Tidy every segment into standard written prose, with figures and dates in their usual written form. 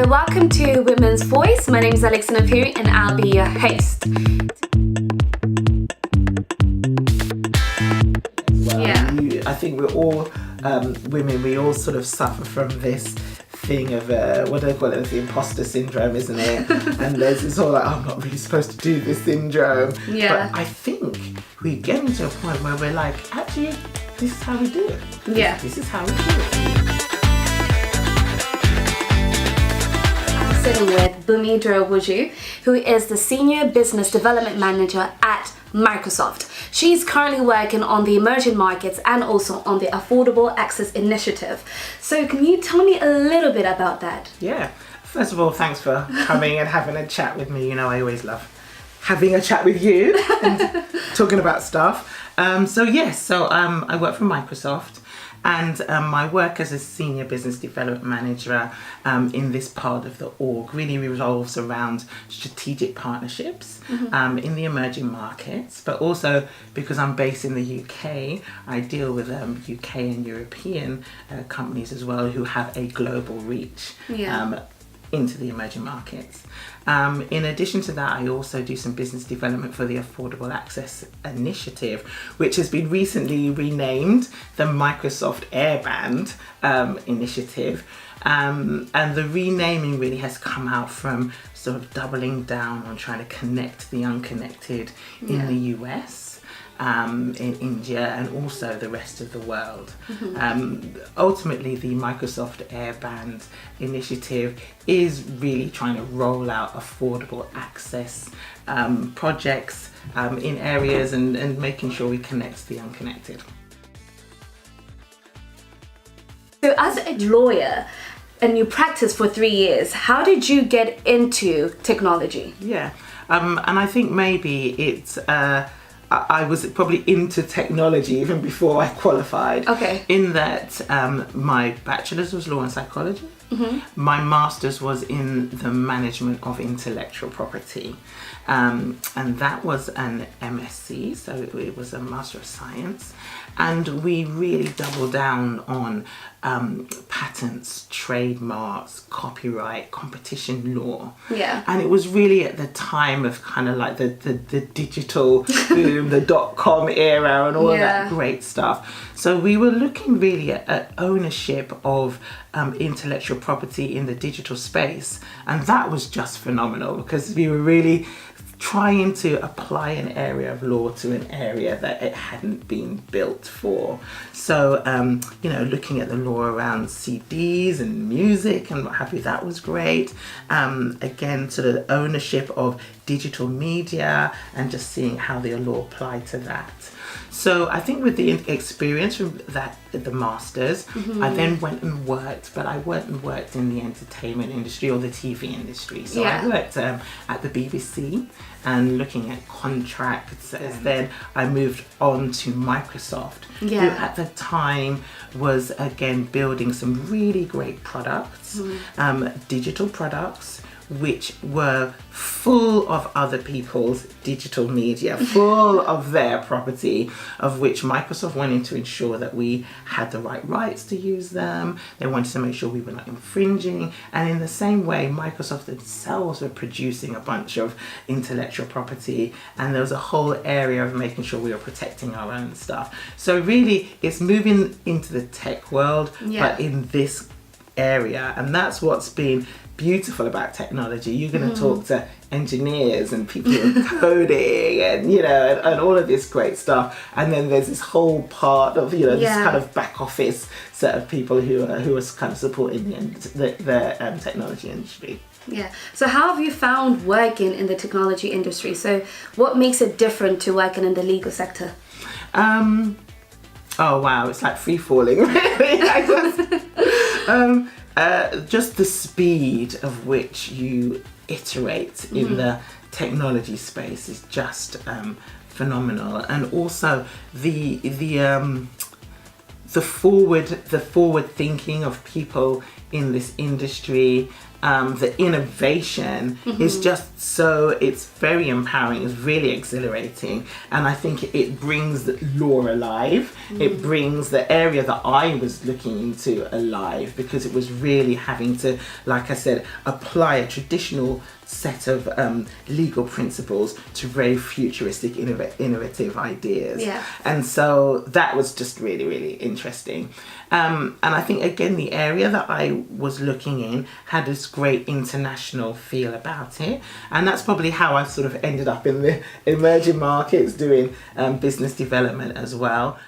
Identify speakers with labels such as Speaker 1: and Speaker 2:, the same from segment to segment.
Speaker 1: welcome to Women's Voice. My name is Alexandra Piri and I'll be your host.
Speaker 2: I think we're all women, we all sort of suffer from this thing of, what do they call it, the imposter syndrome, isn't it? And there's this whole like, I'm not really supposed to do this syndrome.
Speaker 1: Yeah.
Speaker 2: But I think we're getting to a point where we're like, actually, this is how we do it.
Speaker 1: Yeah.
Speaker 2: This is how we do it.
Speaker 1: I'm sitting with Bunmi Durowoju, who is the Senior Business Development Manager at Microsoft. She's currently working on the emerging markets and also on the Affordable Access Initiative. So can you tell me a little bit about that?
Speaker 2: Yeah. First of all, thanks for coming and having a chat with me. You know, I always love having a chat with you and talking about stuff. I work for Microsoft. And my work as a Senior Business Development Manager in this part of the org really revolves around strategic partnerships in the emerging markets, but also because I'm based in the UK, I deal with UK and European companies as well who have a global reach into the emerging markets. In addition to that, I also do some business development for the Affordable Access Initiative, which has been recently renamed the Microsoft Airband Initiative. And the renaming really has come out from sort of doubling down on trying to connect the unconnected in the US. In India and also the rest of the world. Ultimately, the Microsoft Airband Initiative is really trying to roll out affordable access projects in areas and making sure we connect the unconnected.
Speaker 1: So as a lawyer, and you practiced for 3 years, how did you get into technology?
Speaker 2: Yeah, and I think maybe it's I was probably into technology even before I qualified.
Speaker 1: Okay.
Speaker 2: In that my bachelor's was law and psychology. My master's was in the management of intellectual property. And that was an MSc, so it was a Master of Science. And we really doubled down on patents, trademarks, copyright, competition law.
Speaker 1: Yeah.
Speaker 2: And it was really at the time of kind of like the digital boom, the .com era and all of that great stuff. So we were looking really at ownership of intellectual property in the digital space. And that was just phenomenal because we were really trying to apply an area of law to an area that it hadn't been built for. So, looking at the law around CDs and music and what have you, that was great. Again, sort of ownership of digital media and just seeing how the law applied to that. So I think with the experience from that, the masters, I then went and worked, but I went and worked in the entertainment industry or the TV industry. So I worked at the BBC and looking at contracts. As then I moved on to Microsoft, who at the time was again building some really great products, digital products, which were full of other people's digital media, full of their property, of which Microsoft wanted to ensure that we had the right rights to use them. They wanted to make sure we were not infringing. And in the same way, Microsoft themselves were producing a bunch of intellectual property. And there was a whole area of making sure we were protecting our own stuff. So really, it's moving into the tech world, but in this area. And that's what's been beautiful about technology. You're going to talk to engineers and people who are coding and and all of this great stuff, and then there's this whole part of this kind of back office set of people who are kind of supporting the technology industry.
Speaker 1: Yeah. So how have you found working in the technology industry? So what makes it different to working in the legal sector?
Speaker 2: Oh wow, it's like free falling, really. Just the speed of which you iterate in the technology space is just phenomenal, and also the forward thinking of people in this industry, the innovation is just so, it's very empowering, it's really exhilarating, and I think it brings law alive. It brings the area that I was looking into alive, because it was really having to, like I said, apply a traditional set of legal principles to very futuristic, innovative ideas.
Speaker 1: Yeah.
Speaker 2: And so that was just really, really interesting. And I think, again, the area that I was looking in had this great international feel about it. And that's probably how I sort of ended up in the emerging markets doing business development as well.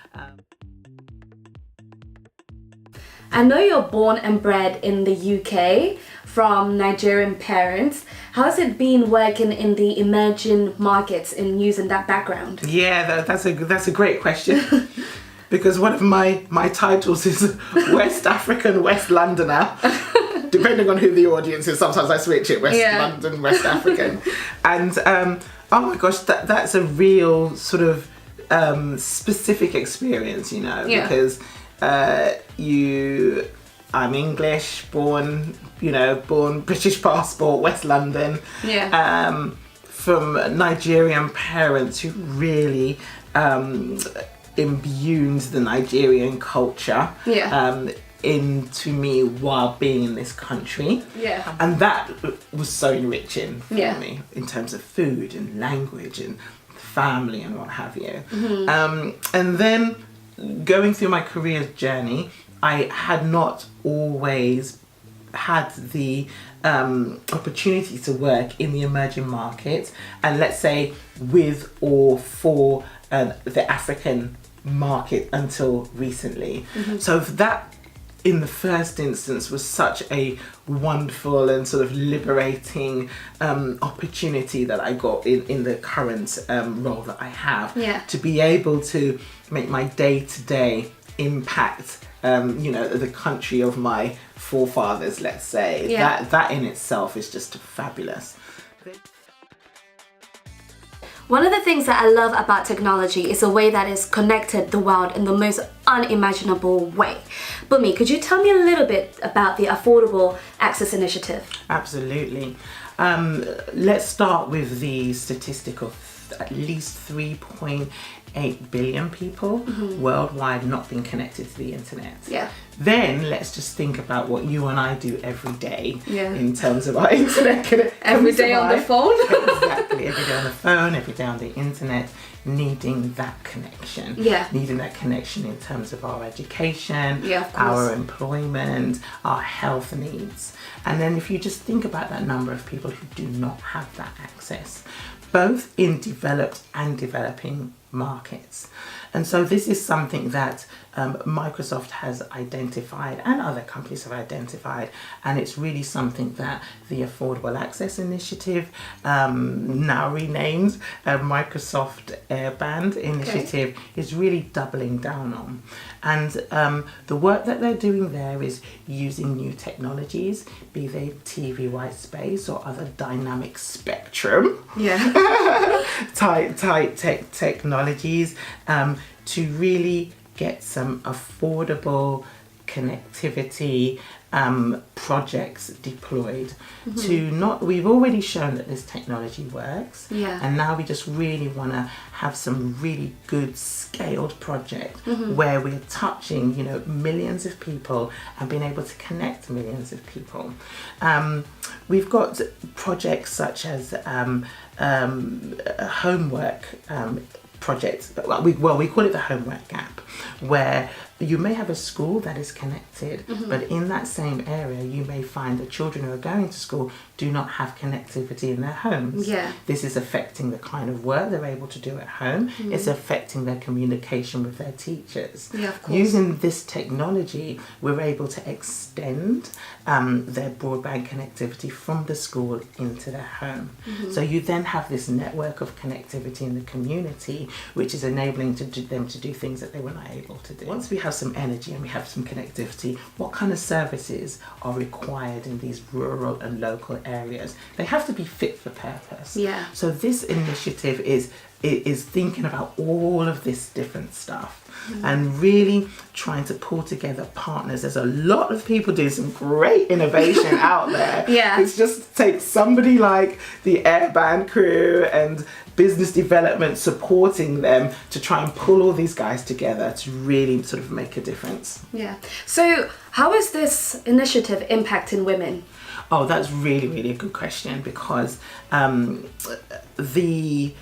Speaker 1: I know you're born and bred in the UK from Nigerian parents. How has it been working in the emerging markets and using that background?
Speaker 2: Yeah, that's a great question. Because one of my titles is West African, West Londoner. Depending on who the audience is, sometimes I switch it, London, West African. And oh my gosh, that's a real sort of specific experience, you know, because I'm English, born British passport, West London.
Speaker 1: Yeah.
Speaker 2: From Nigerian parents who really imbued the Nigerian culture into me while being in this country.
Speaker 1: Yeah.
Speaker 2: And that was so enriching for me in terms of food and language and family and what have you. And then going through my career journey, I had not always had the opportunity to work in the emerging markets, and let's say with or for the African market until recently. So that, in the first instance, was such a wonderful and sort of liberating opportunity that I got in the current role that I have, to be able to make my day-to-day impact the country of my forefathers, let's say. That in itself is just fabulous.
Speaker 1: One of the things that I love about technology is the way that it's connected the world in the most unimaginable way. Bunmi, could you tell me a little bit about the Affordable Access Initiative?
Speaker 2: Absolutely. Let's start with the statistic of at least 3.8 billion people worldwide not being connected to the internet. Then let's just think about what you and I do every day in terms of our internet connection.
Speaker 1: Every day on the phone.
Speaker 2: Exactly, every day on the phone, every day on the internet, needing that connection. Needing that connection in terms of our education, our employment, our health needs. And then if you just think about that number of people who do not have that access, both in developed and developing markets. And so this is something that Microsoft has identified and other companies have identified, and it's really something that the Affordable Access Initiative, now renamed Microsoft Airband Initiative, is really doubling down on. And the work that they're doing there is using new technologies, be they TV white space or other dynamic spectrum type technologies, to really get some affordable connectivity projects deployed. We've already shown that this technology works, and now we just really want to have some really good scaled projects where we're touching millions of people and being able to connect millions of people. We've got projects such as homework projects. We call it the homework gap, where you may have a school that is connected, but in that same area you may find that children who are going to school do not have connectivity in their homes. This is affecting the kind of work they're able to do at home. It's affecting their communication with their teachers. Using this technology, we're able to extend their broadband connectivity from the school into their home. So you then have this network of connectivity in the community, which is enabling them to do things that they were not able to do. Once we have some energy and we have some connectivity, what kind of services are required in these rural and local areas? They have to be fit for purpose. So this initiative is is thinking about all of this different stuff. And really trying to pull together partners. There's a lot of people doing some great innovation out there.
Speaker 1: Yeah.
Speaker 2: It's just takes somebody like the Airband crew and business development supporting them to try and pull all these guys together to really sort of make a difference.
Speaker 1: Yeah. So how is this initiative impacting women?
Speaker 2: Oh, that's really, really a good question, because the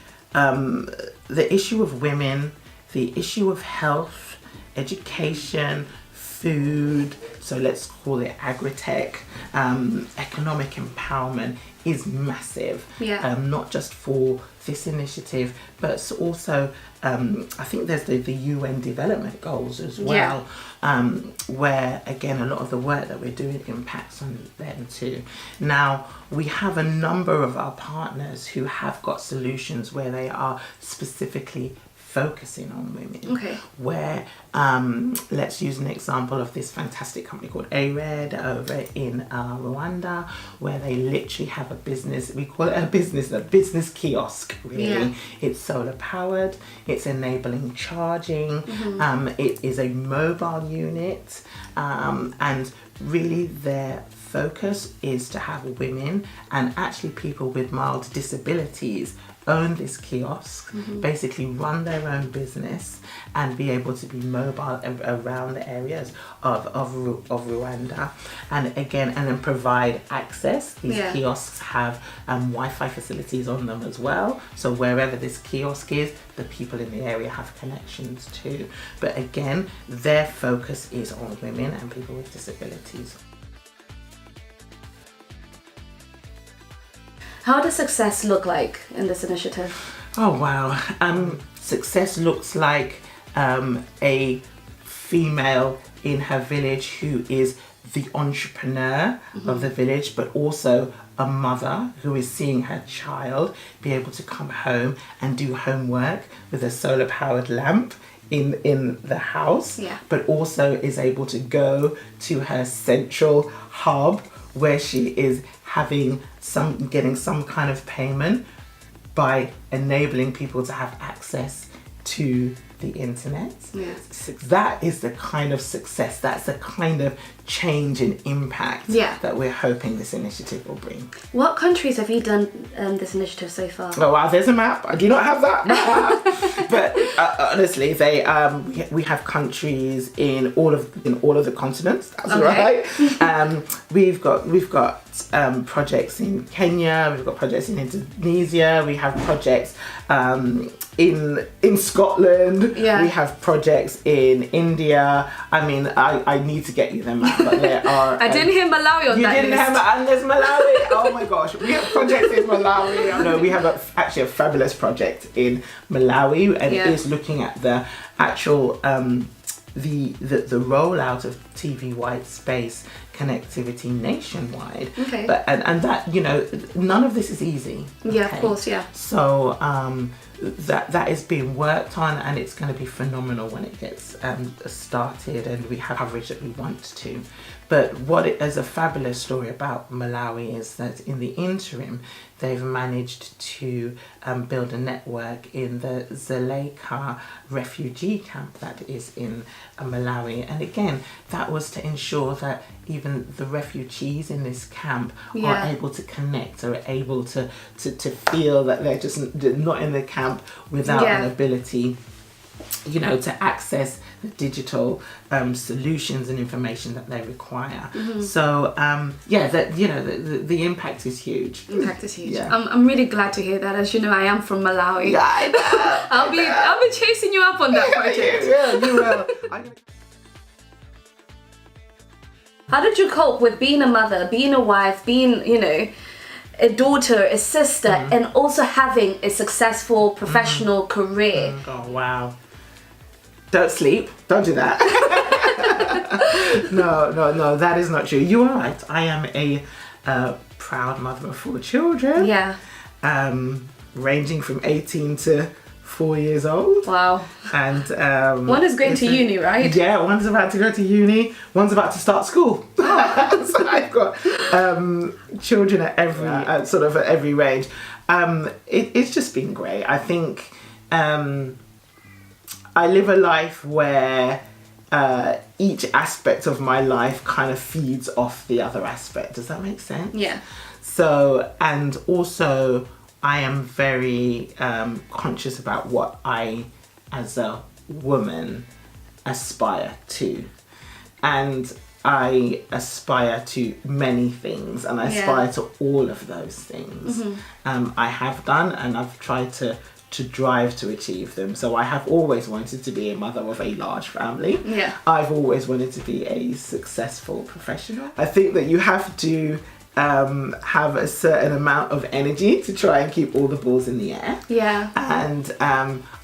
Speaker 2: issue of women, the issue of health, education, food, so let's call it agri-tech, economic empowerment is massive.
Speaker 1: Yeah.
Speaker 2: Not just for this initiative, but also I think there's the UN development goals as well, where again a lot of the work that we're doing impacts on them too. Now we have a number of our partners who have got solutions where they are specifically focusing on women.
Speaker 1: Okay.
Speaker 2: Where let's use an example of this fantastic company called Airband over in Rwanda, where they literally have a business, we call it a business kiosk really.
Speaker 1: Yeah.
Speaker 2: It's solar powered, it's enabling charging, it is a mobile unit, and really their focus is to have women and actually people with mild disabilities own this kiosk, basically run their own business and be able to be mobile around the areas of Rwanda, and then provide access. These kiosks have Wi-Fi facilities on them as well, so wherever this kiosk is, the people in the area have connections too. But again, their focus is on women and people with disabilities.
Speaker 1: How does success look like in this initiative?
Speaker 2: Oh wow. Success looks like a female in her village who is the entrepreneur of the village, but also a mother who is seeing her child be able to come home and do homework with a solar powered lamp in the house, but also is able to go to her central hub where she is getting some kind of payment by enabling people to have access to the internet. That is the kind of success, that's the kind of change and impact that we're hoping this initiative will bring.
Speaker 1: What countries have you done this initiative so far?
Speaker 2: Oh wow, there's a map. I do not have that map. But honestly, we have countries in all of the continents. That's right. We've got projects in Kenya. We've got projects in Indonesia. We have projects in Scotland.
Speaker 1: Yeah.
Speaker 2: We have projects in India. I mean, I need to get you them out, but there are.
Speaker 1: I didn't hear Malawi on that list.
Speaker 2: You didn't have, and there's Malawi. Oh my gosh, we have projects in Malawi. No, we have actually a fabulous project in Malawi, and it is looking at the actual the rollout of TV white space connectivity nationwide.
Speaker 1: Okay.
Speaker 2: But and that, you know, none of this is easy.
Speaker 1: Yeah, of course, yeah.
Speaker 2: So that is being worked on, and it's going to be phenomenal when it gets started, and we have coverage that we want to. But what is a fabulous story about Malawi is that in the interim, they've managed to build a network in the Zaleka refugee camp that is in Malawi. And again, that was to ensure that even the refugees in this camp are able to connect, are able to feel that they're just not in the camp without an ability, you know, to access the digital solutions and information that they require. So that, you know, the impact is huge.
Speaker 1: Impact is huge.
Speaker 2: Yeah.
Speaker 1: I'm really glad to hear that. As you know, I am from Malawi.
Speaker 2: Yeah, I know.
Speaker 1: I'll be chasing you up on that project.
Speaker 2: You will.
Speaker 1: How did you cope with being a mother, being a wife, being, you know, a daughter, a sister, and also having a successful professional career?
Speaker 2: Oh wow. Don't sleep. Don't do that. No, that is not true. You are right. I am a proud mother of 4 children.
Speaker 1: Yeah.
Speaker 2: Ranging from 18 to 4 years old.
Speaker 1: Wow.
Speaker 2: And
Speaker 1: one is going to uni, right?
Speaker 2: Yeah, one's about to go to uni. One's about to start school. So I've got children at every at every range. It's just been great. I think, I live a life where each aspect of my life kind of feeds off the other aspect. Does that make sense?
Speaker 1: Yeah.
Speaker 2: So, and also I am very conscious about what I, as a woman, aspire to. And I aspire to many things, and I aspire to all of those things. I have done, and I've tried to drive to achieve them. So I have always wanted to be a mother of a large family.
Speaker 1: Yeah.
Speaker 2: I've always wanted to be a successful professional. I think that you have to have a certain amount of energy to try and keep all the balls in the air.
Speaker 1: Yeah.
Speaker 2: And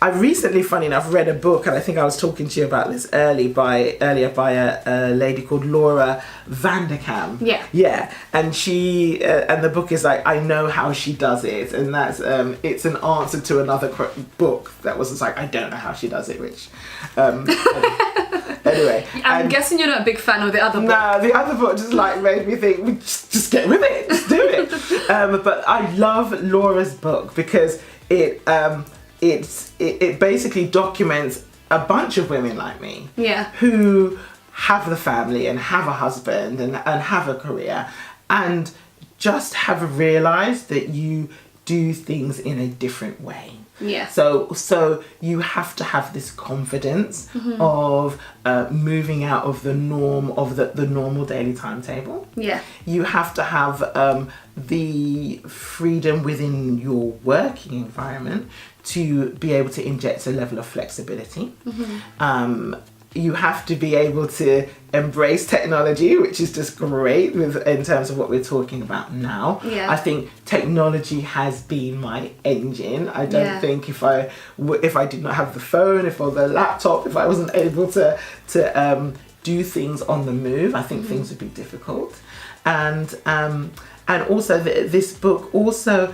Speaker 2: I recently, funny enough, read a book, and I think I was talking to you about this earlier by a lady called Laura Vanderkam.
Speaker 1: Yeah.
Speaker 2: Yeah. And she, and the book is like, I Know How She Does It. And that's, it's an answer to another book that was just like, I don't know how she does it, which, anyway.
Speaker 1: I'm guessing you're not a big fan of the other book.
Speaker 2: No, the other book just like made me think, just get with it, just do it. But I love Laura's book because it basically documents a bunch of women like me.
Speaker 1: Yeah.
Speaker 2: Who have the family and have a husband and have a career and just have realised that you do things in a different way.
Speaker 1: Yeah.
Speaker 2: So you have to have this confidence of moving out of the norm of the normal daily timetable.
Speaker 1: Yeah.
Speaker 2: You have to have the freedom within your working environment to be able to inject a level of flexibility. You have to be able to embrace technology, which is just great in terms of what we're talking about now.
Speaker 1: Yeah.
Speaker 2: I think technology has been my engine. I don't think if I did not have the phone, or the laptop, if I wasn't able to do things on the move, I think things would be difficult. And also this book also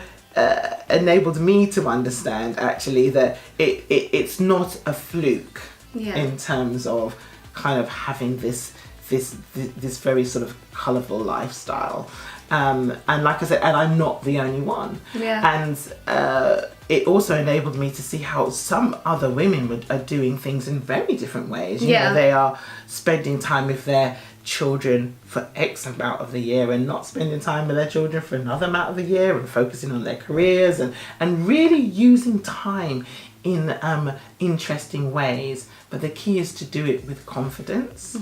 Speaker 2: enabled me to understand actually that it's not a fluke.
Speaker 1: Yeah.
Speaker 2: In terms of kind of having this very sort of colourful lifestyle, and like I said, and I'm not the only one.
Speaker 1: Yeah.
Speaker 2: And it also enabled me to see how some other women are doing things in very different ways. You know, they are spending time with their children for X amount of the year and not spending time with their children for another amount of the year, and focusing on their careers and really using time in interesting ways. But the key is to do it with confidence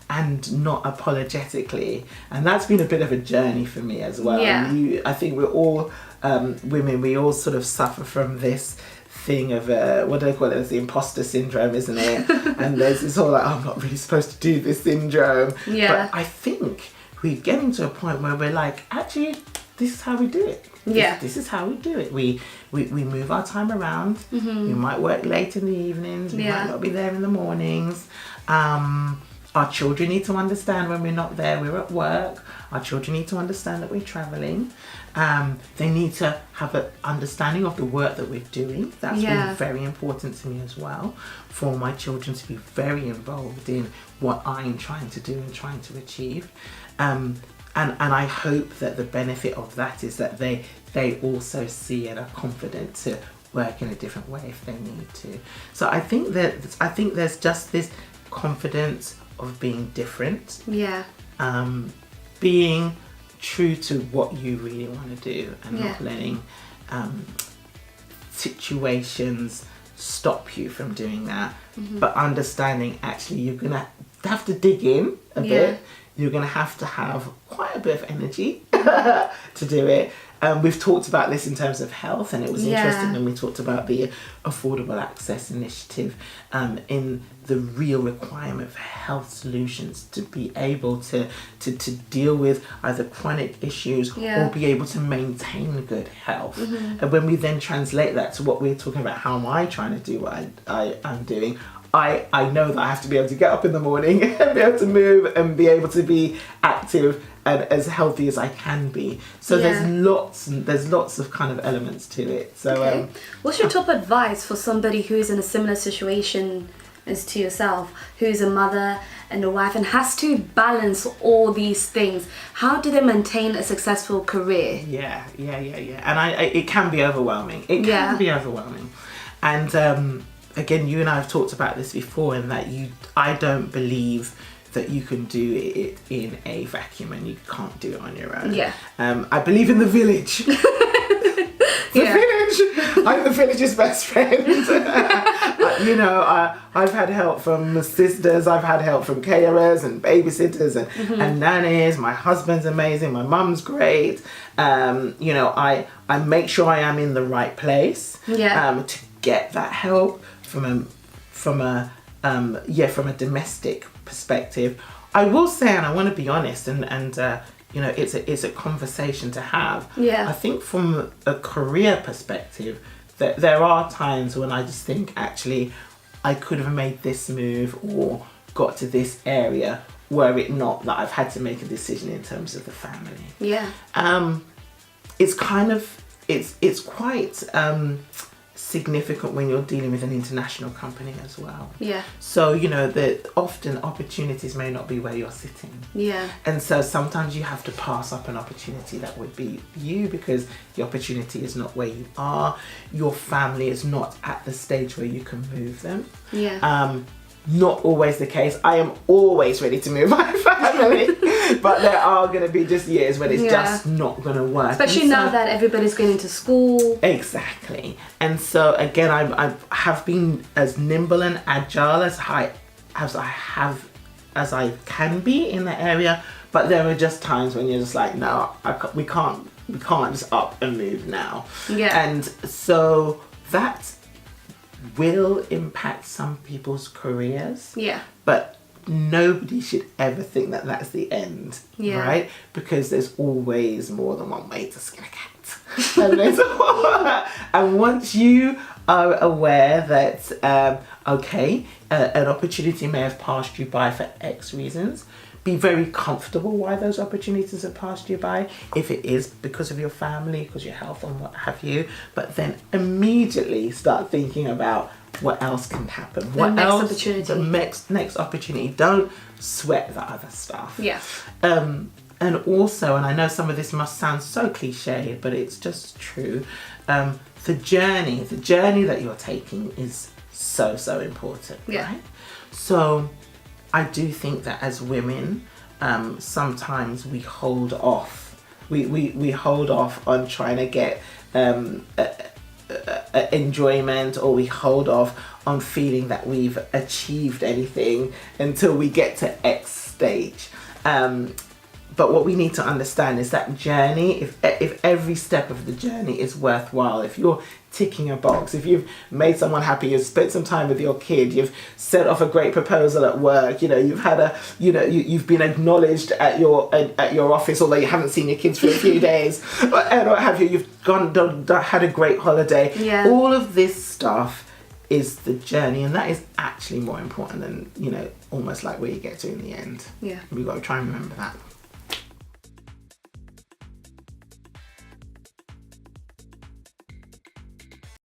Speaker 2: and not apologetically. And that's been a bit of a journey for me as well.
Speaker 1: Yeah.
Speaker 2: I think we're all women, we all sort of suffer from this thing of what do they call it? It's the imposter syndrome, isn't it? And there's this whole like, I'm not really supposed to do this syndrome.
Speaker 1: Yeah.
Speaker 2: But I think we're getting to a point where we're like, actually, this is how we do it. This is how we do it. We move our time around. We might work late in the evenings. We might not be there in the mornings. Our children need to understand when we're not there, we're at work. Our children need to understand that we're travelling. They need to have an understanding of the work that we're doing. That's been very important to me as well, for my children to be very involved in what I'm trying to do and trying to achieve. And I hope that the benefit of that is that they also see and are confident to work in a different way if they need to. So I think there's just this confidence of being different.
Speaker 1: Yeah.
Speaker 2: Being true to what you really want to do and not letting situations stop you from doing that. But understanding actually you're gonna have to dig in a bit. You're going to have quite a bit of energy to do it. We've talked about this in terms of health, and it was interesting when we talked about the Affordable Access Initiative in the real requirement for health solutions to be able to deal with either chronic issues or be able to maintain good health. And when we then translate that to what we're talking about, how am I trying to do what I'm doing? I know that I have to be able to get up in the morning and be able to move and be able to be active and as healthy as I can be. So there's lots of kind of elements to it. So
Speaker 1: what's your top advice for somebody who is in a similar situation as to yourself, who's a mother and a wife and has to balance all these things? How do they maintain a successful career?
Speaker 2: Yeah. And it can be overwhelming. It can be overwhelming. And again, you and I have talked about this before, in that I don't believe that you can do it in a vacuum, and you can't do it on your own.
Speaker 1: Yeah.
Speaker 2: I believe in the village. Village. I'm the village's best friend. You know, I've had help from sisters, I've had help from carers and babysitters and nannies. My husband's amazing, my mum's great. You know, I make sure I am in the right place to get that help from a domestic perspective. I will say, and I want to be honest, and you know, it's a conversation to have.
Speaker 1: Yeah.
Speaker 2: I think from a career perspective, that there are times when I just think, actually, I could have made this move or got to this area were it not that I've had to make a decision in terms of the family.
Speaker 1: Yeah.
Speaker 2: It's quite significant when you're dealing with an international company as well.
Speaker 1: Yeah.
Speaker 2: So, you know, that often opportunities may not be where you're sitting.
Speaker 1: Yeah.
Speaker 2: And so sometimes you have to pass up an opportunity that would be you, because the opportunity is not where you are. Your family is not at the stage where you can move them.
Speaker 1: Yeah.
Speaker 2: Not always the case. I am always ready to move my family, but there are going to be just years when it's just not going to work.
Speaker 1: Especially now that everybody's going into school.
Speaker 2: Exactly. And so again, I have been as nimble and agile as I can be in that area, but there are just times when you're just like, no, we can't just up and move now.
Speaker 1: Yeah.
Speaker 2: And so that will impact some people's careers.
Speaker 1: Yeah.
Speaker 2: But nobody should ever think that that's the end, right? Because there's always more than one way to skin a cat. And once you are aware that, an opportunity may have passed you by for X reasons, be very comfortable why those opportunities have passed you by, if it is because of your family, because of your health and what have you, but then immediately start thinking about what else can happen. The next opportunity. Don't sweat the other stuff.
Speaker 1: Yeah.
Speaker 2: And also, and I know some of this must sound so cliche, but it's just true, the journey that you're taking is so important, right? So I do think that as women, sometimes we hold off. We hold off on trying to get enjoyment, or we hold off on feeling that we've achieved anything until we get to X stage. But what we need to understand is that journey, if every step of the journey is worthwhile, if you're ticking a box, if you've made someone happy, you've spent some time with your kid, you've set off a great proposal at work, you know, you've had you've been acknowledged at your office, although you haven't seen your kids for a few days, and what have you, you've had a great holiday.
Speaker 1: Yeah.
Speaker 2: All of this stuff is the journey, and that is actually more important than, you know, almost like where you get to in the end.
Speaker 1: Yeah.
Speaker 2: We've got to try and remember that.